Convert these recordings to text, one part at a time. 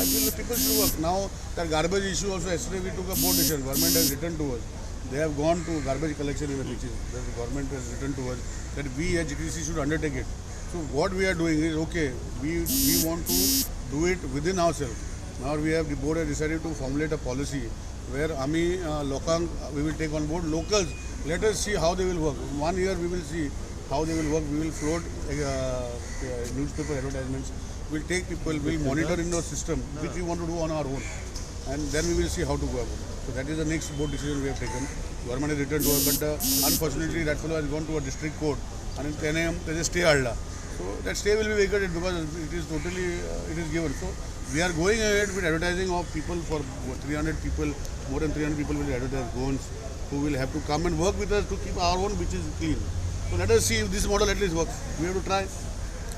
I feel the people should work. Now that garbage issue also, yesterday we took a board decision. Government has written to us. They have gone to garbage collection in the beaches. The government has written to us that we as GTC should undertake it. So what we are doing is, okay, we want to do it within ourselves. Now we have, the board has decided to formulate a policy where Ami Lokang we will take on board locals. Let us see how they will work. 1 year we will see how they will work. We will float newspaper advertisements. We'll take people, we'll monitor in the system, which we want to do on our own. And then we will see how to go about it. So that is the next board decision we have taken. Government has returned to us, but unfortunately that fellow has gone to a district court and in 10 a.m. there is a stay held. So that stay will be vacated because it is totally, it is given. So we are going ahead with advertising of people for 300 people, more than 300 people will advertise goons who will have to come and work with us to keep our own beaches clean. So let us see if this model at least works. We have to try.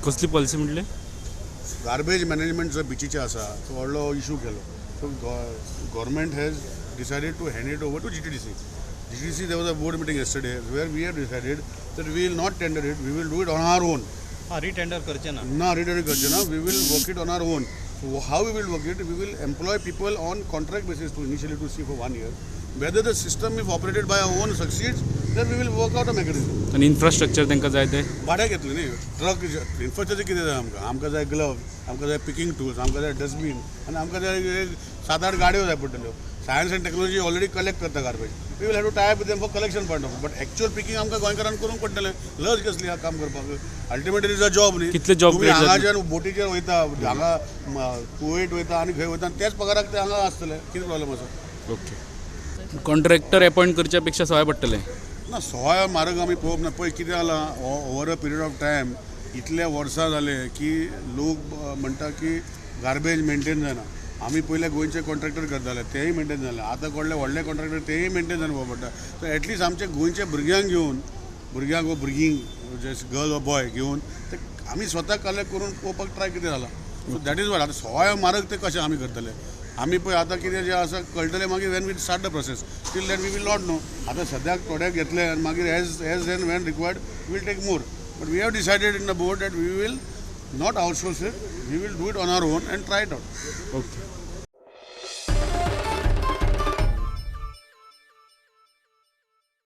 कसली policy म्हटले? Garbage management जो बीचीचे आसा तो व्हडलो issue केलो. So government has decided to hand it over to GTDC. GTDC, there was a board meeting yesterday where we have decided that we will not tender it, we will do it on our own. Retender करचे ना No, retender karche na, we will work it on our own. So how we will work it? We will employ people on contract basis to initially to see for 1 year. Whether the system if operated by our own succeeds, then we will work out a mechanism. आणि infrastructure तांकां जाय ते भाड्याक घेतले न्ही truck infrastructure कितें जाय आमकां जाय ग्लव आमकां जाय पिकिंग टूल्स आमकां जाय डस्टबीन आनी आमकां जाय 7-8 गाडयो जाय पडटल्यो science and technology already collect करता garbage we will have to tie up with them for collection point of but actual picking आमकां गोंयकारांक करूंक पडटलें लज कसली हा काम करपाक अल्टिमेटली इज अ जॉब न्ही कितले job तुम्ही create जातले? हांगाच्यान बोटीचेर वयता हांगा कुवेट वयता आनी खंय वयता तेच पगाराक ते हांगा आसतले कितें प्रॉब्लेम आसा ओके कॉन्ट्रॅक्टर अपॉइंट करच्या पेक्षा सवाय पडटले ना सवाय म्हारग आमी पळोवप ना पळय कितें जालां over a period of time इतले वर्सां जाले की लोक म्हणटा की गार्बेज मेंटेन जायना आमी पयले गोंयचे कॉन्ट्रॅक्टर करताले तेय मेंटेन जाले आतां कोणले व्हडले कॉन्ट्रॅक्टर तेय मेंटेन जावन पडटा सो एटलीस्ट आमचे गोंयचे भुरग्यांक घेवन भुरग्यांक वो भुरगीं गर्ल वा बॉय घेवन ते आमी स्वता कलेक्ट करून पळोवपाक ट्राय कितें जाला सो दॅट इज वॉट आतां सवाय म्हारग ते कशें आमी करतले आमी पळय आतां कितें जें आसा कळटलें मागीर when we start the process till that we will not know आतां सद्याक थोड्याक घेतले आनी मागीर as and when required will take more but we have decided in the board that we will not outsource it we will do it on our own and try it out okay